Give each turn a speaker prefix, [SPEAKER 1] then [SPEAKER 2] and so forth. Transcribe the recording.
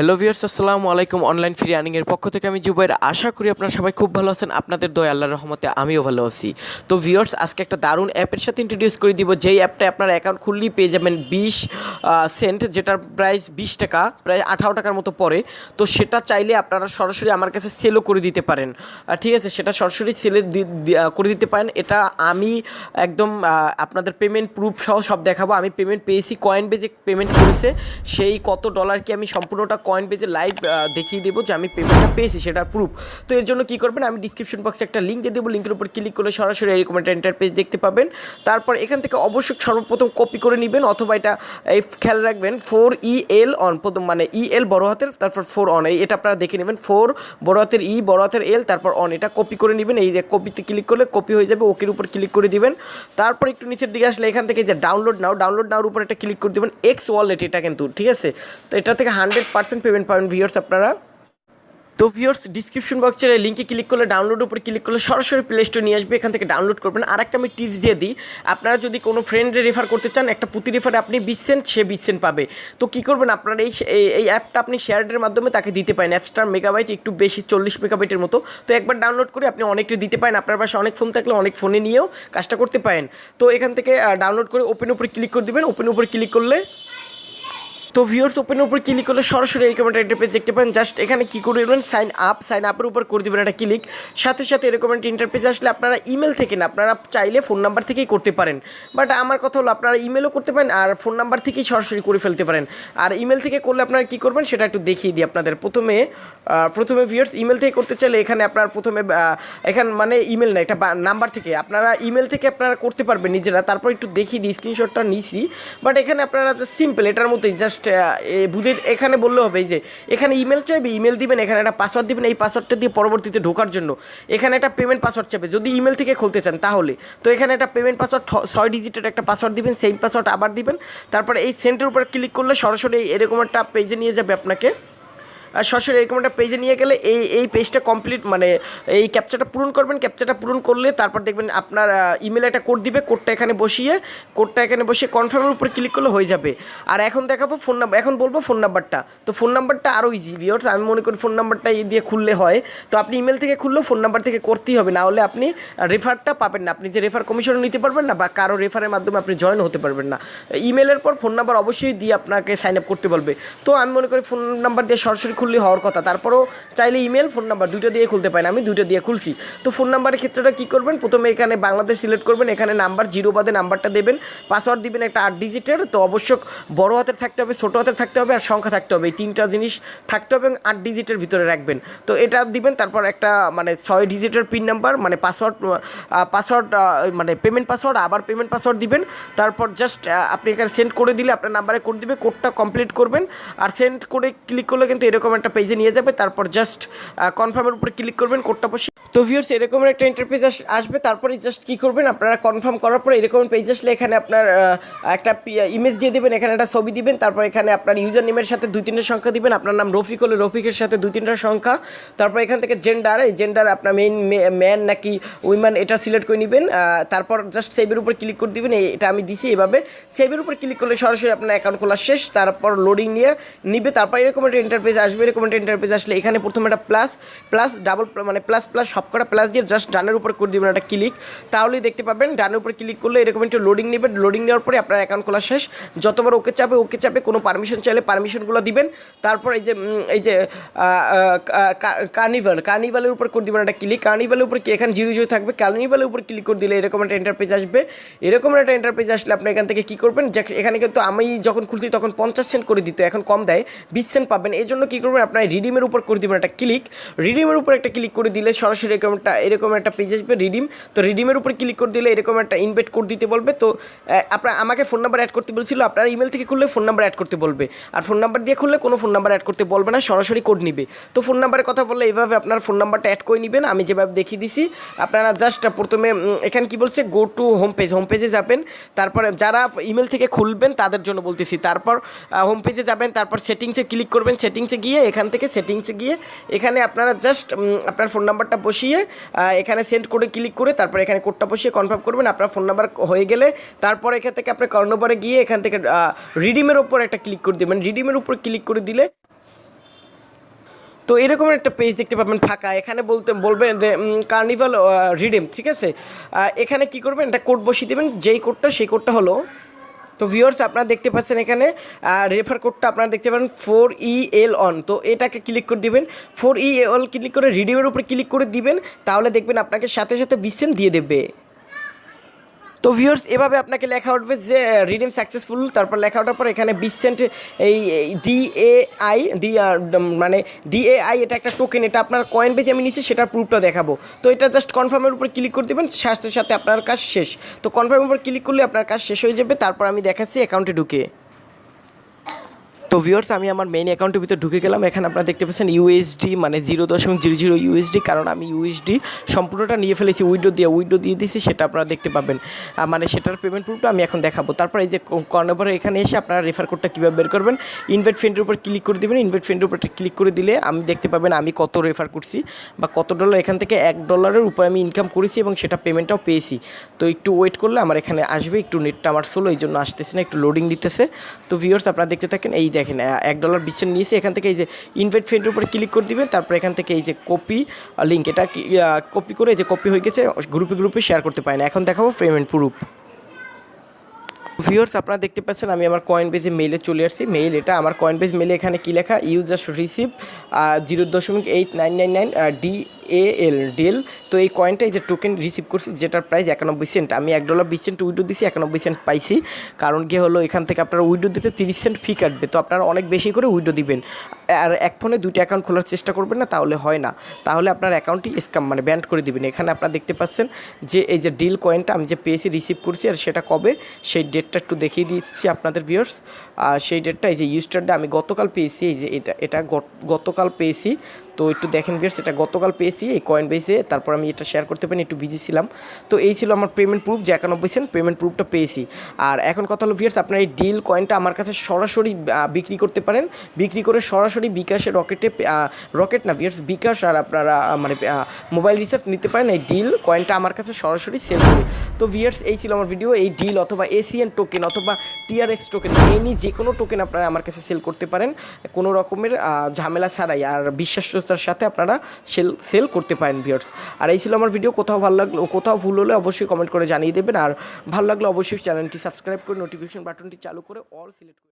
[SPEAKER 1] Hello viewers, আসসালামু আলাইকুম। Online free আর্নিংয়ের পক্ষ থেকে আমি জুবাইর। আশা করি আপনারা সবাই খুব ভালো আছেন। আপনাদের দয়া আল্লাহর রহমতে আমিও ভালো আছি। তো ভিউয়ার্স, আজকে একটা দারুণ অ্যাপের সাথে ইন্ট্রোডিউস করে দিব, যেই অ্যাপটা আপনার অ্যাকাউন্ট খুললেই পেয়ে যাবেন 20 সেন্ট, যেটার প্রাইস 20 টাকা, প্রায় 18 টাকার মতো পড়ে। তো সেটা চাইলে আপনারা সরাসরি আমার কাছে সেলও করে দিতে পারেন। ঠিক আছে, সেটা সরাসরি সেলে করে দিতে পারেন। এটা আমি একদম আপনাদের পেমেন্ট প্রুফ সহ সব দেখাবো। আমি পেমেন্ট পেয়েছি, কয়েনবেজে পেমেন্ট করেছে, সেই কত ডলার কি আমি সম্পূর্ণটা কয়েনবেজে লাইভ দেখিয়ে দেবো যে আমি পেমেন্টটা পেয়েছি, সেটার প্রুফ। তো এর জন্য কী করবেন, আমি ডিসক্রিপশন বক্সে একটা লিঙ্ক দিয়ে দেবো, লিঙ্কের উপর ক্লিক করলে সরাসরি এরকম একটা ইন্টারপেজ দেখতে পাবেন। তারপর এখান থেকে অবশ্যই সর্বপ্রথম কপি করে নেবেন, অথবা এটা এই খেয়াল রাখবেন 4EL অন, প্রথম মানে EL বড় হাতের, তারপর 4 অন, এটা আপনারা দেখে নেবেন, 4 বড় হাতের E বড় হাতের L তারপর অন, এটা কপি করে নেবেন। এই যে কপিতে ক্লিক করলে কপি হয়ে যাবে, ওকের উপর ক্লিক করে দিবেন। তারপর একটু নিচের দিকে আসলে এখান থেকে যে ডাউনলোড নাওর উপর একটা ক্লিক করে দেবেন। এক্স ওয়ালেট এটা কিন্তু, ঠিক আছে। তো এটা থেকে 100% পেমেন্ট পাবেন ভিউয়ার্স আপনারা। তো ভিউয়ার্স, ডিসক্রিপশন বক্সের লিঙ্কে ক্লিক করলে, ডাউনলোডের উপরে ক্লিক করলে সরাসরি প্লে স্টোর নিয়ে আসবে, এখান থেকে ডাউনলোড করবেন। আর একটা আমি টিপস দিয়ে দিই, আপনারা যদি কোনো ফ্রেন্ডে রেফার করতে চান, একটা প্রতি রেফারে আপনি 20 সেন্ট, সে 20 সেন্ট পাবে। তো কী করবেন, আপনার এই অ্যাপটা আপনি শেয়ারের মাধ্যমে তাকে দিতে পারেন। অ্যাপসটার মেগাবাইট একটু বেশি, 40 মেগাবাইটের মতো। তো একবার ডাউনলোড করে আপনি অনেকটা দিতে পারেন। আপনার পাশে অনেক ফোন থাকলে অনেক ফোনে নিয়েও কাজটা করতে পারেন। তো এখান থেকে ডাউনলোড করে ওপেনের উপরে ক্লিক করে দেবেন। ওপেনের উপরে ক্লিক করলে, তো ভিউয়ার্স, ওপেনের উপর ক্লিক করলে সরাসরি এরকম একটা ইন্টারপেজ দেখতে পান। জাস্ট এখানে কী করে দেবেন, সাইন আপের উপর করে দেবেন একটা ক্লিক। সাথে সাথে এরকম একটা ইন্টারপেজ আসলে আপনারা ইমেল থেকে না, আপনারা চাইলে ফোন নাম্বার থেকেই করতে পারেন। বাট আমার কথা হলো, আপনারা ইমেলও করতে পারেন আর ফোন নাম্বার থেকেই সরাসরি করে ফেলতে পারেন। আর ইমেল থেকে করলে আপনারা কী করবেন সেটা একটু দেখিয়ে দিই আপনাদের। প্রথমে ভিউয়ার্স, ইমেল থেকে করতে চাইলে এখানে আপনার প্রথমে মানে ইমেল না, এটা নাম্বার থেকে আপনারা ইমেল থেকে আপনারা করতে পারবেন নিজেরা। তারপর একটু দেখিয়ে দিই, স্ক্রিনশটটা নিছি। বাট এখানে আপনারা সিম্পল, এটার মতোই জাস্ট বুঝে এখানে বললে হবে যে এখানে ইমেল চাইবে, ইমেল দিবেন, এখানে একটা পাসওয়ার্ড দিবেন, এই পাসওয়ার্ডটা দিয়ে পরবর্তীতে ঢোকার জন্য এখানে একটা পেমেন্ট পাসওয়ার্ড চাইবে, যদি ইমেল থেকে খুলতে চান তাহলে। তো এখানে একটা পেমেন্ট পাসওয়ার্ড 6 ডিজিটের একটা পাসওয়ার্ড দিবেন, সেম পাসওয়ার্ড আবার দিবেন। তারপরে এই সেন্টের উপর ক্লিক করলে সরাসরি এরকম একটা পেজে নিয়ে যাবে আপনাকে। আর সরাসরি এরকম একটা পেজে নিয়ে গেলে এই পেজটা কমপ্লিট, মানে এই ক্যাপচাটা পূরণ করবেন। ক্যাপচাটা পূরণ করলে তারপর দেখবেন আপনার ইমেলে একটা কোড দিবে, কোডটা এখানে বসিয়ে কনফার্মের উপর ক্লিক করলে হয়ে যাবে। আর এখন দেখাবো ফোন নাম্বার, এখন বলবো ফোন নাম্বারটা। তো ফোন নাম্বারটা আরও ইজি ভিউয়ার্স, আমি মনে করি ফোন নাম্বারটা দিয়ে খুললে হয়। তো আপনি ইমেল থেকে খুললেও ফোন নাম্বার থেকে করতেই হবে, না হলে আপনি রেফারটা পাবেন না, আপনি যে রেফার কমিশনও নিতে পারবেন না, বা কারো রেফারের মাধ্যমে আপনি জয়েন হতে পারবেন না। ইমেলের পর ফোন নাম্বার অবশ্যই দিয়ে আপনাকে সাইন আপ করতে বলবে। তো আমি মনে করি ফোন নাম্বার দিয়ে সরাসরি খুললে হওয়ার কথা। তারপরেও চাইলে ইমেল, ফোন নাম্বার দুটো দিয়ে খুলতে পারেন, আমি দুটো দিয়ে খুলছি। তো ফোন নাম্বারের ক্ষেত্রেটা কী করবেন, প্রথমে এখানে বাংলাদেশ সিলেক্ট করবেন, এখানে নাম্বার 0 বাদে নাম্বারটা দেবেন, পাসওয়ার্ড দিবেন একটা 8 ডিজিটের। তো অবশ্য বড় হাতের থাকতে হবে, ছোটো হাতের থাকতে হবে, আর সংখ্যা থাকতে হবে, এই 3টা জিনিস থাকতে হবে এবং 8 ডিজিটের ভিতরে রাখবেন। তো এটা দিবেন। তারপর একটা মানে 6 ডিজিটের পিন নাম্বার, মানে পাসওয়ার্ড মানে পেমেন্ট পাসওয়ার্ড, আবার পেমেন্ট পাসওয়ার্ড দিবেন। তারপর জাস্ট আপনি এখানে সেন্ড করে দিলে আপনার নাম্বারে কোড দিবে, কোডটা কমপ্লিট করবেন। আর সেন্ড করে ক্লিক করলে কিন্তু এরকম একটা পেজে নিয়ে যাবে। তারপর জাস্ট কনফার্মের উপরে ক্লিক করবেন, কোডটা বসিয়ে। তো ভিউয়ার্স, এরকম একটা ইন্টারফেস আসবে। তারপরে জাস্ট কী করবেন, আপনারা কনফার্ম করার পরে এরকম পেজ আসলে এখানে আপনার একটা ইমেজ দিয়ে দেবেন, এখানে একটা ছবি দিবেন। তারপর এখানে আপনার ইউজার নেমের সাথে 2-3টা সংখ্যা দিবেন, আপনার নাম রফিক হলে রফিকের সাথে 2-3টা সংখ্যা। তারপর এখান থেকে জেন্ডার, এই জেন্ডার আপনার ম্যান নাকি উইম্যান এটা সিলেক্ট করে নেবেন। তারপর জাস্ট সেভের উপর ক্লিক করে দিবেন, এটা আমি দিছি এভাবে। সেভের উপর ক্লিক করলে সরাসরি আপনার অ্যাকাউন্ট খোলা শেষ। তারপর লোডিং নিবে। তারপর এরকম একটা ইন্টারফেস আসবে। এরকম একটা ইন্টারফেস আসলে এখানে প্রথমে একটা প্লাস ডাবল, মানে প্লাস সবকটা প্লাস দিয়ে জাস্ট ডানের উপর করে দেবেন একটা ক্লিক, তাহলেই দেখতে পাবেন। ডানের উপর ক্লিক করলে এরকম একটা লোডিং নেবে। লোডিং নেওয়ার পরে আপনার অ্যাকাউন্ট খোলা শেষ। যতবার ওকে চাপে কোনো পারমিশন চাইলে পারমিশনগুলো দিবেন। তারপর এই যে কার্নিভালের উপর করে দেবেন একটা ক্লিক। কার্নিভালের উপর এখানে 0 থাকবে, কার্নিভালের উপর ক্লিক করে দিলে এরকম একটা ইন্টারফেস আসবে। এরকম একটা ইন্টারফেস আসলে আপনি এখান থেকে কী করবেন, এখানে কিন্তু আমি যখন খুলছি তখন 50 সেন্ট করে দিত, এখন কম দেয়, 20 সেন্ট পাবেন। এই জন্য কী করবেন, আপনার রিডিমের উপর করে দেবেন একটা ক্লিক। রিডিমের উপর একটা ক্লিক করে দিলে সরাসরি এরকম একটা পেজ আসবে, রিডিম। তো রিডিমের উপর ক্লিক করে দিলে এরকম একটা ইনভাইট কোড দিতে বলবে। তো আমাকে ফোন নাম্বার অ্যাড করতে বলছিল, আপনার ইমেল থেকে খুললে ফোন নাম্বার অ্যাড করতে বলবে, আর ফোন নাম্বার দিয়ে খুললে কোনো ফোন নাম্বার অ্যাড করতে বলবে না, সরাসরি কোড নিবে। তো ফোন নাম্বারের কথা বললে এইভাবে আপনার ফোন নাম্বারটা অ্যাড করে নেবেন, আমি যেভাবে দেখিয়ে দিছি। আপনারা জাস্ট প্রথমে এখানে কি বলছে, গো টু হোম পেজে যাবেন। তারপরে যারা ইমেল থেকে খুলবেন তাদের জন্য বলতেছি। তারপর হোম পেজে যাবেন, তারপর সেটিংসে ক্লিক করবেন। সেটিংসে গিয়ে এখানে আপনারা জাস্ট আপনার ফোন নাম্বারটা বসিয়ে এখানে সেন্ড করে ক্লিক করে তারপর এখানে কোডটা বসিয়ে কনফার্ম করবেন। আপনার ফোন নাম্বার হয়ে গেলে তারপর এখান থেকে আপনার কর্নবারে গিয়ে এখান থেকে রিডিমের উপর একটা ক্লিক করে দেবেন। রিডিমের উপর ক্লিক করে দিলে তো এরকম একটা পেজ দেখতে পাবেন ফাঁকা, এখানে বলবেন যে কার্নিভাল রিডিম, ঠিক আছে। এখানে কি করবেন, একটা কোড বসিয়ে দেবেন, যেই কোডটা সেই কোডটা হলো, তো ভিউয়ার্স আপনারা দেখতে পাচ্ছেন এখানে রেফার কোডটা আপনারা দেখতে পারেন 4EL অন, তো এটাকে ক্লিক করে দিবেন। 4EL ক্লিক করে রিডিমের উপরে ক্লিক করে দিবেন, তাহলে দেখবেন আপনাকে সাথে সাথে 20 সেন্ট দিয়ে দেবে। তো ভিউয়ার্স এভাবে আপনাকে লেখা উঠবে যে রিডিম সাকসেসফুল, তারপর লেখা ওঠার পর এখানে 20 সেন্ট এই ডিএআই এটা একটা টোকেন, এটা আপনার কয়েনবেজ আমি নিচ্ছি সেটার প্রুফটা দেখাবো। তো এটা জাস্ট কনফার্মের উপর ক্লিক করে দেবেন, সাথে সাথে আপনার কাজ শেষ। তো কনফার্মের উপর ক্লিক করলে আপনার কাজ শেষ হয়ে যাবে। তারপর আমি দেখাচ্ছি অ্যাকাউন্টে ঢুকে। তো ভিউয়ার্স আমি আমার মেইন অ্যাকাউন্টের ভিতরে ঢুকে গেলাম। এখানে আপনারা দেখতে পাচ্ছেন ইউএসডি মানে 0.00 ইউএসডি, কারণ আমি ইউএসডি সম্পূর্ণটা নিয়ে ফেলেছি উইড্রো দিয়ে দিয়েছি, সেটা আপনারা দেখতে পাবেন। মানে সেটার পেমেন্ট প্রুফটা আমি এখন দেখাবো। তারপর এই যে কর্নারে এখানে এসে আপনারা রেফার কোডটা কীভাবে বের করবেন, ইনভাইট ফ্রেন্ডের উপর ক্লিক করে দেবেন। ইনভাইট ফ্রেন্ডের উপর ক্লিক করে দিলে আমি দেখতে পাবেন আমি কত রেফার করছি বা কত ডলার, এখান থেকে $1 উপরে আমি ইনকাম করেছি এবং সেটা পেমেন্টটাও পেয়েছি। তো একটু ওয়েট করলে আমার এখানে আসবে, একটু নেটটা আমার স্লো এই জন্য আসতেছে না, একটু লোডিং দিতেছে। তো ভিউয়ার্স আপনারা দেখতে থাকেন, এই দেখেন $1 20 সেন্ট নিয়েছি। এখান থেকে এই যে ইনভাইট ফ্রেন্ডের উপরে ক্লিক করে দিবেন, তারপর এখান থেকে এই যে কপি লিঙ্ক, এটা কপি করে, এই যে কপি হয়ে গেছে, গ্রুপে শেয়ার করতে পারেন। এখন দেখাবো পেমেন্ট প্রুফ। ভিউয়ার্স আপনারা দেখতে পাচ্ছেন আমি আমার কয়েনবেজে মেইলে চলে আসছি। মেইল এটা আমার কয়েনবেজ মেইলে, এখানে কী লেখা, ইউ জাস্ট রিসিভ 0.8999 ডিএল। তো এই কয়েনটা এই যে টোকেন রিসিভ করছি, যেটার প্রাইস 91 সেন্ট। আমি $1 20 সেন্ট উইড্রো দিছি, 91 সেন্ট পাইছি। কারণ কি হলো, এখান থেকে আপনারা উইড্রো দিতে 30 সেন্ট ফি কাটবে। তো আপনারা অনেক বেশি করে উইড্রো দিবেন, আর এক ফোনে 2টি অ্যাকাউন্ট খোলার চেষ্টা করবেন না, তাহলে হয় না। তাহলে আপনার অ্যাকাউন্টটি স্ক্যাম মানে ব্যান্ড করে দিবেন। এখানে আপনারা দেখতে পাচ্ছেন যে এই যে ডিল কয়েনটা আমি যে পেয়েছি, রিসিভ করছি, আর সেটা কবে সেই ডেটটা একটু দেখিয়ে দিচ্ছি আপনাদের ভিউয়ার্স। সেই ডেটটা এই যে ইউস্টারডে আমি গতকাল পেয়েছি, এই যে এটা গতকাল পেয়েছি। তো একটু দেখেন ভিউয়ার্স, এটা গতকাল পেয়েছি এই কয়েনবেজে। তারপর আমি এটা শেয়ার করতে পারি, একটু বিজি ছিলাম। তো এই ছিল আমার পেমেন্ট প্রুফ, যে 91 সেন্ট পেমেন্ট প্রুফটা পেয়েছি। আর এখন কথা হলো ভিউয়ার্স, আপনার এই ডিল কয়েনটা আমার কাছে সরাসরি বিক্রি করতে পারেন। বিক্রি করে সরাসরি বিকাশে রকেট না ভিউয়ার্স, বিকাশ আর আপনারা মানে মোবাইল রিচার্জ নিতে পারেন। এই ডিল কয়েনটা আমার কাছে সরাসরি সেল করে। তো ভিউয়ার্স এই ছিল আমার ভিডিও। এই ডিল অথবা এসিএন টোকেন অথবা টিআরএক্স টোকেন, এনি যে কোনো টোকেন আপনারা আমার কাছে সেল করতে পারেন, কোনো রকমের ঝামেলা ছাড়াই আর বিশ্বাসতার সাথে আপনারা সেল করতে পারেন ভিউয়ার্স। আর এই ছিল আমার ভিডিও। কোথাও ভালো লাগলো, কোথাও ভুল হলে অবশ্যই কমেন্ট করে জানিয়ে দেবেন। আর ভালো লাগলে অবশ্যই চ্যানেলটি সাবস্ক্রাইব করে নোটিফিকেশন বাটনটি চালু করে অল সিলেক্ট করে